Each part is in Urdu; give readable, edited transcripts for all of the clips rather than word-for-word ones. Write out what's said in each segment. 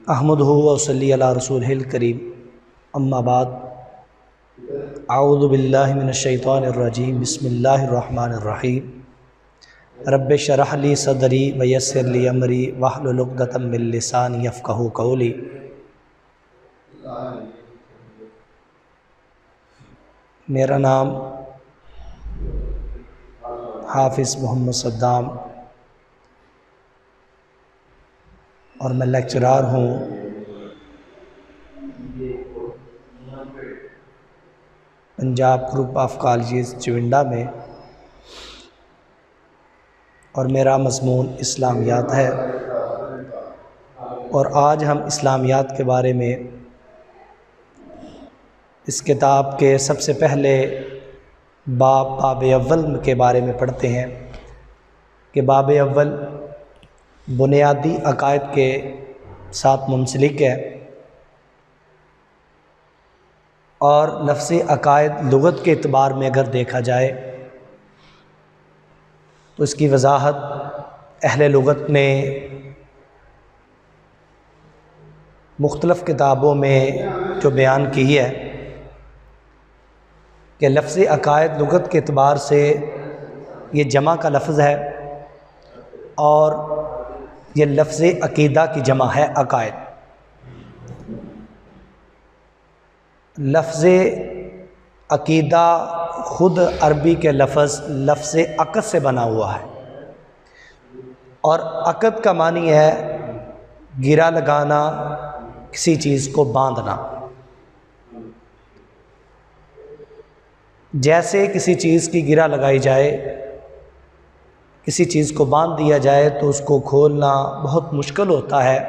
احمدہ و صلی علی رسولہ الکریم اما بعد اعوذ باللہ من الشیطان الرجیم بسم اللہ الرحمن الرحیم رب اشرح لی صدری ویسر لی امری واحلل عقدۃ من لسانی یفقہوا قولی۔ میرا نام حافظ محمد صدام اور میں لیکچرار ہوں پنجاب گروپ آف کالجز چونڈا میں، اور میرا مضمون اسلامیات ہے، اور آج ہم اسلامیات کے بارے میں اس کتاب کے سب سے پہلے باب اول کے بارے میں پڑھتے ہیں کہ باب اول بنیادی عقائد کے ساتھ منسلک ہے، اور لفظ عقائد لغت کے اعتبار میں اگر دیکھا جائے تو اس کی وضاحت اہل لغت نے مختلف کتابوں میں جو بیان کی ہے کہ لفظ عقائد لغت کے اعتبار سے یہ جمع کا لفظ ہے، اور یہ لفظ عقیدہ کی جمع ہے عقائد۔ لفظ عقیدہ خود عربی کے لفظ عقد سے بنا ہوا ہے، اور عقد کا معنی ہے گرہ لگانا، کسی چیز کو باندھنا۔ جیسے کسی چیز کی گرہ لگائی جائے، کسی چیز کو باندھ دیا جائے تو اس کو کھولنا بہت مشکل ہوتا ہے،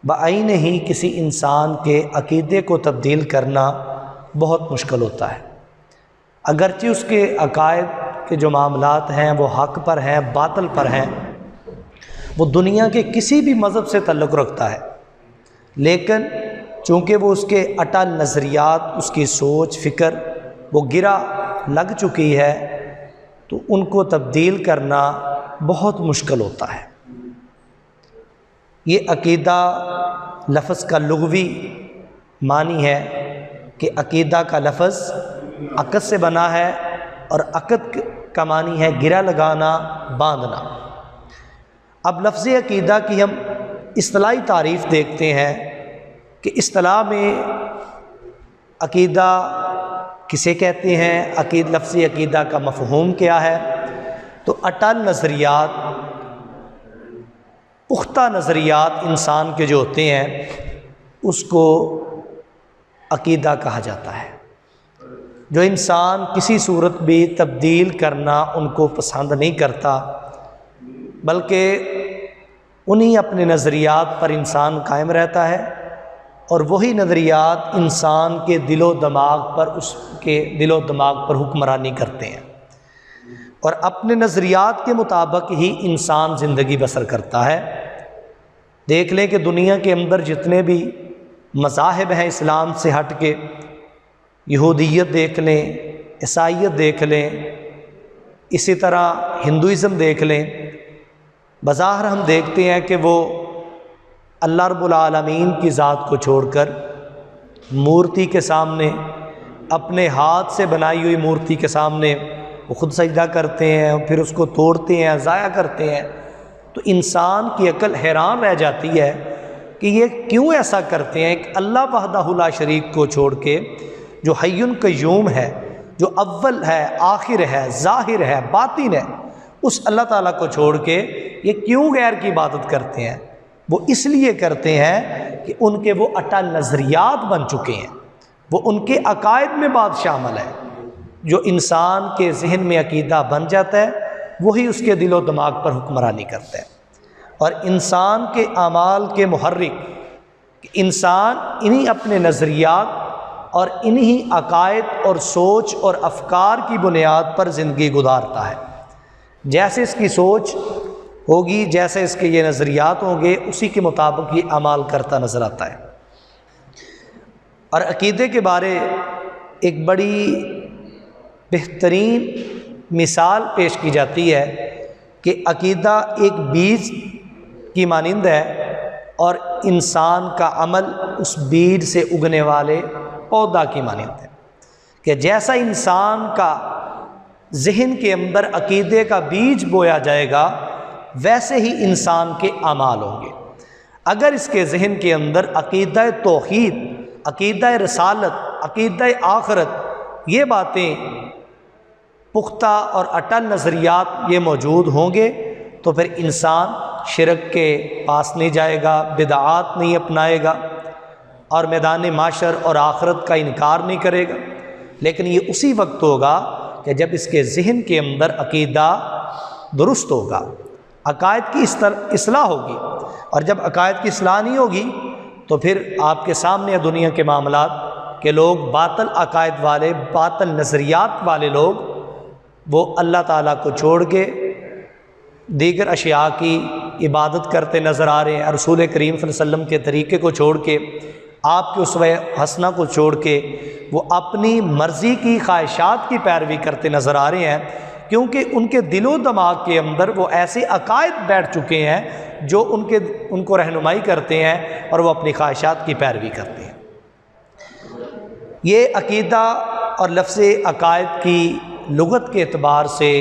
بعین ہی کسی انسان کے عقیدے کو تبدیل کرنا بہت مشکل ہوتا ہے۔ اگرچہ اس کے عقائد کے جو معاملات ہیں وہ حق پر ہیں، باطل پر ہیں، وہ دنیا کے کسی بھی مذہب سے تعلق رکھتا ہے، لیکن چونکہ وہ اس کے اٹل نظریات، اس کی سوچ فکر وہ گرہ لگ چکی ہے، تو ان کو تبدیل کرنا بہت مشکل ہوتا ہے۔ یہ عقیدہ لفظ کا لغوی معنی ہے کہ عقیدہ کا لفظ عقد سے بنا ہے، اور عقد کا معنی ہے گرہ لگانا، باندھنا۔ اب لفظ عقیدہ کی ہم اصطلاحی تعریف دیکھتے ہیں کہ اصطلاح میں عقیدہ کسے کہتے ہیں، لفظ عقیدہ کا مفہوم کیا ہے؟ تو اٹل نظریات، پختہ نظریات انسان کے جو ہوتے ہیں اس کو عقیدہ کہا جاتا ہے، جو انسان کسی صورت بھی تبدیل کرنا ان کو پسند نہیں کرتا، بلکہ انہی اپنے نظریات پر انسان قائم رہتا ہے، اور وہی نظریات انسان کے دل و دماغ پر، اس کے دل و دماغ پر حکمرانی کرتے ہیں، اور اپنے نظریات کے مطابق ہی انسان زندگی بسر کرتا ہے۔ دیکھ لیں کہ دنیا کے اندر جتنے بھی مذاہب ہیں اسلام سے ہٹ کے، یہودیت دیکھ لیں، عیسائیت دیکھ لیں، اسی طرح ہندوازم دیکھ لیں، بظاہر ہم دیکھتے ہیں کہ وہ اللہ رب العالمین کی ذات کو چھوڑ کر مورتی کے سامنے، اپنے ہاتھ سے بنائی ہوئی مورتی کے سامنے وہ خود سجدہ کرتے ہیں، اور پھر اس کو توڑتے ہیں، ضائع کرتے ہیں۔ تو انسان کی عقل حیران رہ جاتی ہے کہ یہ کیوں ایسا کرتے ہیں؟ ایک اللہ وحدہ لا شریک کو چھوڑ کے، جو حی قیوم ہے، جو اول ہے، آخر ہے، ظاہر ہے، باطن ہے، اس اللہ تعالیٰ کو چھوڑ کے یہ کیوں غیر کی عبادت کرتے ہیں؟ وہ اس لیے کرتے ہیں کہ ان کے وہ اٹل نظریات بن چکے ہیں، وہ ان کے عقائد میں بات شامل ہے۔ جو انسان کے ذہن میں عقیدہ بن جاتا ہے وہی اس کے دل و دماغ پر حکمرانی کرتا ہے، اور انسان کے اعمال کے محرک انسان انہی اپنے نظریات اور انہی عقائد اور سوچ اور افکار کی بنیاد پر زندگی گزارتا ہے۔ جیسے اس کی سوچ ہوگی، جیسے اس کے یہ نظریات ہوں گے، اسی کے مطابق یہ اعمال کرتا نظر آتا ہے۔ اور عقیدے کے بارے ایک بڑی بہترین مثال پیش کی جاتی ہے کہ عقیدہ ایک بیج کی مانند ہے، اور انسان کا عمل اس بیج سے اگنے والے پودا کی مانند ہے کہ جیسا انسان کا ذہن کے اندر عقیدے کا بیج بویا جائے گا ویسے ہی انسان کے اعمال ہوں گے۔ اگر اس کے ذہن کے اندر عقیدہ توحید، عقیدہ رسالت، عقیدہ آخرت، یہ باتیں پختہ اور اٹل نظریات یہ موجود ہوں گے تو پھر انسان شرک کے پاس نہیں جائے گا، بدعات نہیں اپنائے گا اور میدان معاشر اور آخرت کا انکار نہیں کرے گا۔ لیکن یہ اسی وقت ہوگا کہ جب اس کے ذہن کے اندر عقیدہ درست ہوگا، عقائد کی اصلاح ہوگی، اور جب عقائد کی اصلاح نہیں ہوگی تو پھر آپ کے سامنے دنیا کے معاملات کہ لوگ باطل عقائد والے، باطل نظریات والے لوگ وہ اللہ تعالیٰ کو چھوڑ کے دیگر اشیاء کی عبادت کرتے نظر آ رہے ہیں، رسول کریم صلی اللہ علیہ وسلم کے طریقے کو چھوڑ کے، آپ کے اسوہ حسنہ کو چھوڑ کے وہ اپنی مرضی کی خواہشات کی پیروی کرتے نظر آ رہے ہیں، کیونکہ ان کے دل و دماغ کے اندر وہ ایسے عقائد بیٹھ چکے ہیں جو ان کو رہنمائی کرتے ہیں اور وہ اپنی خواہشات کی پیروی کرتے ہیں۔ یہ عقیدہ اور لفظ عقائد کی لغت کے اعتبار سے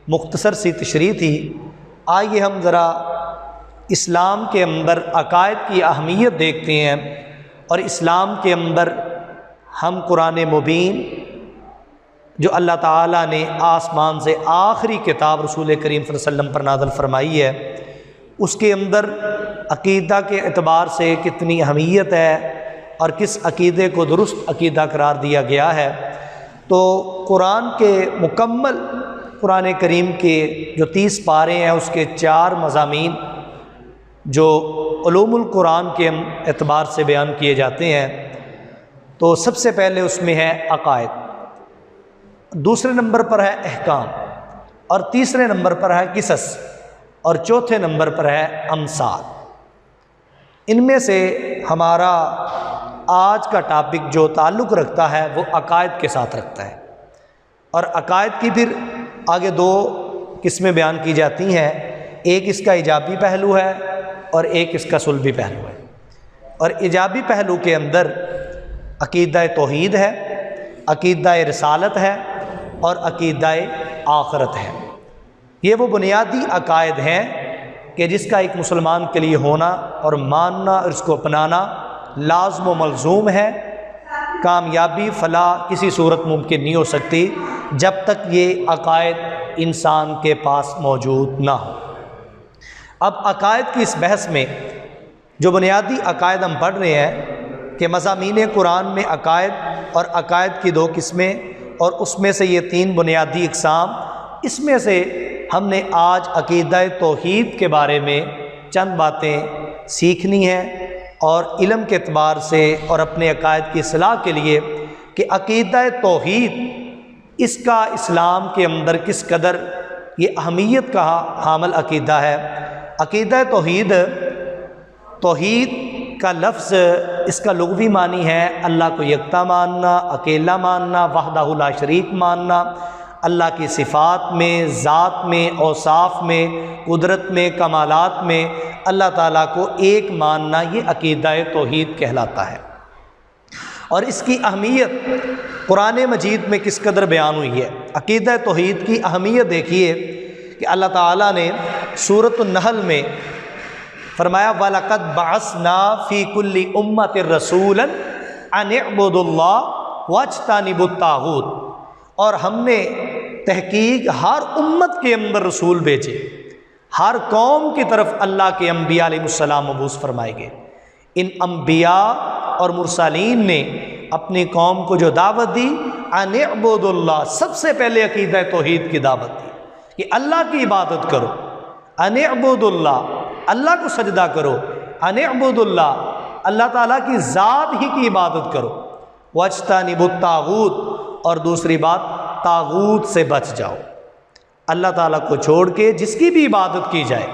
مختصر سی تشریح تھی۔ آئیے ہم ذرا اسلام کے اندر عقائد کی اہمیت دیکھتے ہیں، اور اسلام کے اندر ہم قرآن مبین جو اللہ تعالیٰ نے آسمان سے آخری کتاب رسول کریم صلی اللہ علیہ وسلم پر نازل فرمائی ہے، اس کے اندر عقیدہ کے اعتبار سے کتنی اہمیت ہے اور کس عقیدے کو درست عقیدہ قرار دیا گیا ہے۔ تو قرآن کے مکمل قرآن کریم کے جو 30 پارے ہیں اس کے 4 مضامین جو علوم القرآن کے اعتبار سے بیان کیے جاتے ہیں، تو سب سے پہلے اس میں ہے عقائد، دوسرے نمبر پر ہے احکام، اور تیسرے نمبر پر ہے قصص، اور چوتھے نمبر پر ہے امثال۔ ان میں سے ہمارا آج کا ٹاپک جو تعلق رکھتا ہے وہ عقائد کے ساتھ رکھتا ہے، اور عقائد کی پھر آگے 2 قسمیں بیان کی جاتی ہیں، ایک اس کا ایجابی پہلو ہے اور ایک اس کا سلبی پہلو ہے۔ اور ایجابی پہلو کے اندر عقیدہ توحید ہے، عقیدہ رسالت ہے اور عقیدہ آخرت ہے۔ یہ وہ بنیادی عقائد ہیں کہ جس کا ایک مسلمان کے لیے ہونا اور ماننا اور اس کو اپنانا لازم و ملزوم ہے۔ کامیابی فلاح کسی صورت ممکن نہیں ہو سکتی جب تک یہ عقائد انسان کے پاس موجود نہ ہو۔ اب عقائد کی اس بحث میں جو بنیادی عقائد ہم پڑھ رہے ہیں کہ مضامین قرآن میں عقائد اور عقائد کی 2 قسمیں، اور اس میں سے یہ 3 بنیادی اقسام، اس میں سے ہم نے آج عقیدہ توحید کے بارے میں چند باتیں سیکھنی ہیں، اور علم کے اعتبار سے اور اپنے عقائد کی اصلاح کے لیے کہ عقیدہ توحید اس کا اسلام کے اندر کس قدر یہ اہمیت کا حامل عقیدہ ہے۔ عقیدہ توحید، توحید کا لفظ اس کا لغوی معنی ہے اللہ کو یکتا ماننا، اکیلا ماننا، وحدہ لا شریک ماننا، اللہ کی صفات میں، ذات میں، اوصاف میں، قدرت میں، کمالات میں اللہ تعالیٰ کو ایک ماننا، یہ عقیدہ توحید کہلاتا ہے۔ اور اس کی اہمیت قرآن مجید میں کس قدر بیان ہوئی ہے۔ عقیدہ توحید کی اہمیت دیکھیے کہ اللہ تعالیٰ نے سورۃ النحل میں فرمایا وَلَقَدْ بَعَثْنَا فِي كُلِّ أُمَّةٍ رَسُولًا أَنِ اعْبُدُوا اللَّهَ وَاجْتَنِبُوا الطَّاغُوتَ، اور ہم نے تحقیق ہر امت کے اندر رسول بھیجے، ہر قوم کی طرف اللہ کے انبیاء علیہ السلام مبعوث فرمائے گئے۔ ان انبیاء اور مرسلین نے اپنی قوم کو جو دعوت دی ان اعبدوا اللہ، سب سے پہلے عقیدہ توحید کی دعوت دی کہ اللہ کی عبادت کرو، ان اعبدوا اللہ، اللہ کو سجدہ کرو، ان اعبدوا اللہ، اللہ تعالیٰ کی ذات ہی کی عبادت کرو، واجتنبوا الطاغوت، اور دوسری بات طاغوت سے بچ جاؤ، اللہ تعالیٰ کو چھوڑ کے جس کی بھی عبادت کی جائے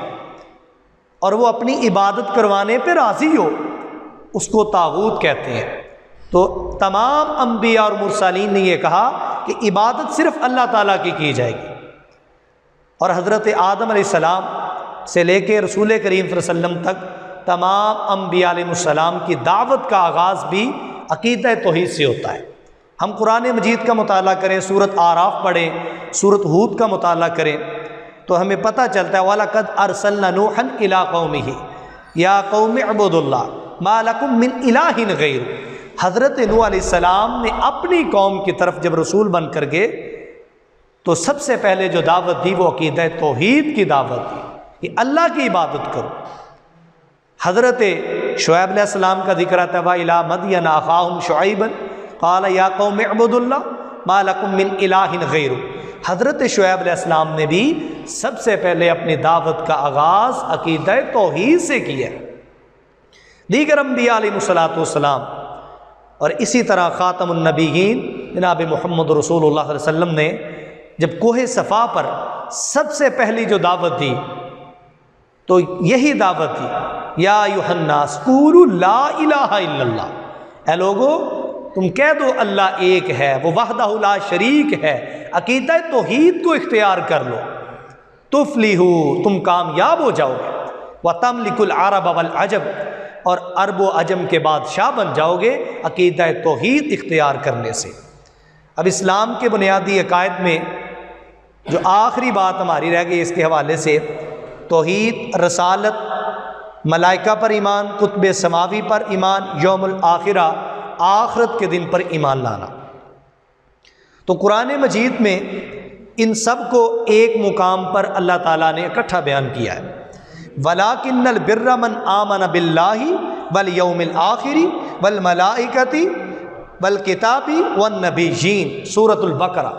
اور وہ اپنی عبادت کروانے پہ راضی ہو اس کو طاغوت کہتے ہیں۔ تو تمام انبیاء اور مرسلین نے یہ کہا کہ عبادت صرف اللہ تعالیٰ کی جائے گی، اور حضرت آدم علیہ السلام سے لے کے رسول کریم صلی اللہ علیہ وسلم تک تمام انبیاء علیہ السلام کی دعوت کا آغاز بھی عقیدہ توحید سے ہوتا ہے۔ ہم قرآن مجید کا مطالعہ کریں، سورۃ اعراف پڑھیں، سورۃ ہود کا مطالعہ کریں تو ہمیں پتہ چلتا ہے وَلَقَدْ أَرْسَلْنَا نُوحًا إِلَىٰ قَوْمِهِ يَا قَوْمِ اعْبُدُوا اللَّهَ مَا لَكُم مِّنْ إِلَٰهٍ غَيْرُهُ۔ حضرت نوح علیہ السلام نے اپنی قوم کی طرف جب رسول بن کر گئے تو سب سے پہلے جو دعوت دی وہ عقیدہ توحید کی دعوت دی کہ اللہ کی عبادت کرو۔ حضرت شعیب علیہ السلام کا ذکر آتا ہے وَإِلَىٰ مَدْيَنَ أَخَاهُمْ شُعَيْبًا قَالَ يَا قَوْمِ اعْبُدُوا اللَّهَ مَا لَكُم مِّنْ إِلَٰهٍ غَيْرُهُ۔ حضرت شعیب علیہ السلام نے بھی سب سے پہلے اپنی دعوت کا آغاز عقیدہ توحید سے کیا ہے۔ دیگر انبیاء علیہ السلام اور اسی طرح خاتم النبیین جناب محمد رسول اللہ صلی اللہ علیہ وسلم نے جب کوہ صفا پر سب سے پہلی جو دعوت دی تو یہی دعوت دی یا ایھا الناس قولوا لا الہ الا اللہ، اے لوگو تم کہہ دو اللہ ایک ہے، وہ وحدہ لا شریک ہے، عقیدہ توحید کو اختیار کر لو، تفلحوا تم کامیاب ہو جاؤ گے، وتملکوا العرب والعجم اور عرب و عجم کے بادشاہ بن جاؤ گے عقیدہ توحید اختیار کرنے سے۔ اب اسلام کے بنیادی عقائد میں جو آخری بات ہماری رہ گئی اس کے حوالے سے توحید، رسالت، ملائکہ پر ایمان، کتب سماوی پر ایمان، یوم الآخرہ آخرت کے دن پر ایمان لانا۔ تو قرآن مجید میں ان سب کو ایک مقام پر اللہ تعالیٰ نے اکٹھا بیان کیا ہے۔ وَلَٰكِنَّ الْبِرَّ مَنْ آمَنَ بِاللَّهِ وَالْيَوْمِ الْآخِرِ وَالْمَلَائِكَةِ وَالْكِتَابِ وَالنَّبِيِّينَ سورۃ البقرہ۔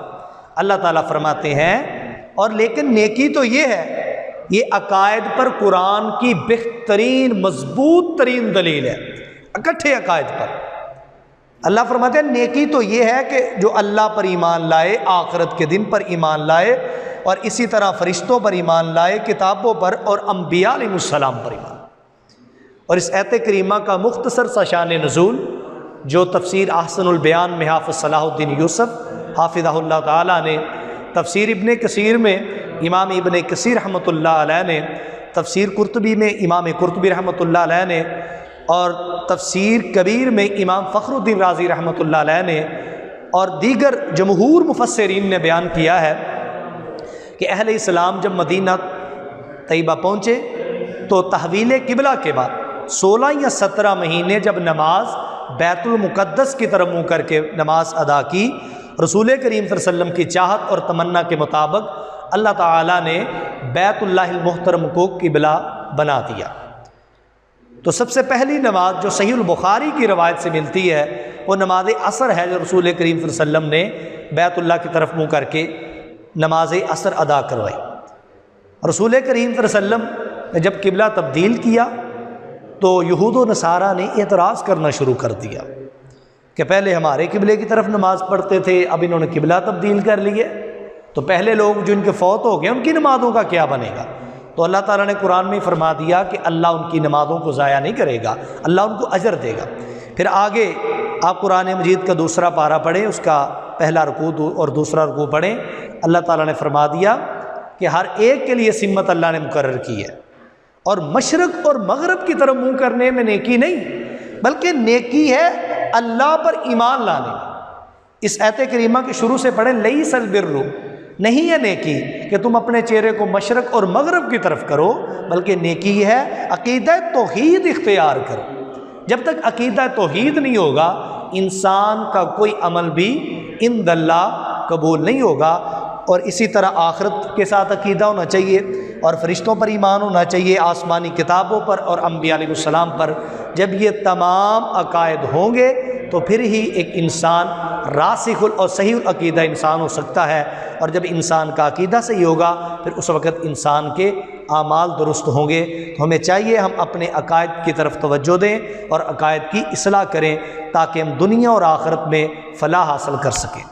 اللہ تعالیٰ فرماتے ہیں اور لیکن نیکی تو یہ ہے، یہ عقائد پر قرآن کی بہترین مضبوط ترین دلیل ہے، اکٹھے عقائد پر۔ اللہ فرماتے ہیں نیکی تو یہ ہے کہ جو اللہ پر ایمان لائے، آخرت کے دن پر ایمان لائے، اور اسی طرح فرشتوں پر ایمان لائے، کتابوں پر اور انبیاء علیہ السلام پر ایمان۔ اور اس آیت کریمہ کا مختصر سا شان نزول جو تفسیر احسن البیان میں حافظ صلاح الدین یوسف حافظہ اللہ تعالیٰ نے، تفسیر ابن کثیر میں امام ابن کثیر رحمۃ اللہ علیہ نے، تفسیر قرطبی میں امام قرطبی رحمۃ اللہ علیہ نے، اور تفسیر کبیر میں امام فخر الدین رازی رحمۃ اللہ علیہ نے، اور دیگر جمہور مفسرین نے بیان کیا ہے کہ اہل اسلام جب مدینہ طیبہ پہنچے تو تحویل قبلہ کے بعد 16 یا 17 مہینے جب نماز بیت المقدس کی طرف منہ کر کے نماز ادا کی، رسول کریم صلی اللہ علیہ وسلم کی چاہت اور تمنا کے مطابق اللہ تعالیٰ نے بیت اللہ المحترم کو قبلہ بنا دیا۔ تو سب سے پہلی نماز جو صحیح البخاری کی روایت سے ملتی ہے وہ نماز عصر ہے، جو رسول کریم صلی اللہ علیہ وسلم نے بیت اللہ کی طرف منہ کر کے نماز عصر ادا کروائی۔ رسول کریم صلی اللہ علیہ وسلم نے جب قبلہ تبدیل کیا تو یہود و نصارہ نے اعتراض کرنا شروع کر دیا کہ پہلے ہمارے قبلے کی طرف نماز پڑھتے تھے، اب انہوں نے قبلہ تبدیل کر لیے، تو پہلے لوگ جو ان کے فوت ہو گئے ان کی نمازوں کا کیا بنے گا؟ تو اللہ تعالیٰ نے قرآن میں فرما دیا کہ اللہ ان کی نمازوں کو ضائع نہیں کرے گا، اللہ ان کو اجر دے گا۔ پھر آگے آپ قرآن مجید کا دوسرا پارہ پڑھیں، اس کا پہلا رکوع اور دوسرا رکوع پڑھیں، اللہ تعالیٰ نے فرما دیا کہ ہر ایک کے لیے سمت اللہ نے مقرر کی ہے، اور مشرق اور مغرب کی طرف منہ کرنے میں نیکی نہیں بلکہ نیکی ہے اللہ پر ایمان لانے میں۔ اس آیت کریمہ کے شروع سے پڑھیں لیس البر، نہیں ہے نیکی کہ تم اپنے چہرے کو مشرق اور مغرب کی طرف کرو، بلکہ نیکی ہے عقیدہ توحید اختیار کرو۔ جب تک عقیدہ توحید نہیں ہوگا انسان کا کوئی عمل بھی عند اللہ قبول نہیں ہوگا۔ اور اسی طرح آخرت کے ساتھ عقیدہ ہونا چاہیے، اور فرشتوں پر ایمان ہونا چاہیے، آسمانی کتابوں پر اور انبیاء علیہ السلام پر۔ جب یہ تمام عقائد ہوں گے تو پھر ہی ایک انسان راسخ اور صحیح العقیدہ انسان ہو سکتا ہے، اور جب انسان کا عقیدہ صحیح ہوگا پھر اس وقت انسان کے اعمال درست ہوں گے۔ تو ہمیں چاہیے ہم اپنے عقائد کی طرف توجہ دیں اور عقائد کی اصلاح کریں تاکہ ہم دنیا اور آخرت میں فلاح حاصل کر سکیں۔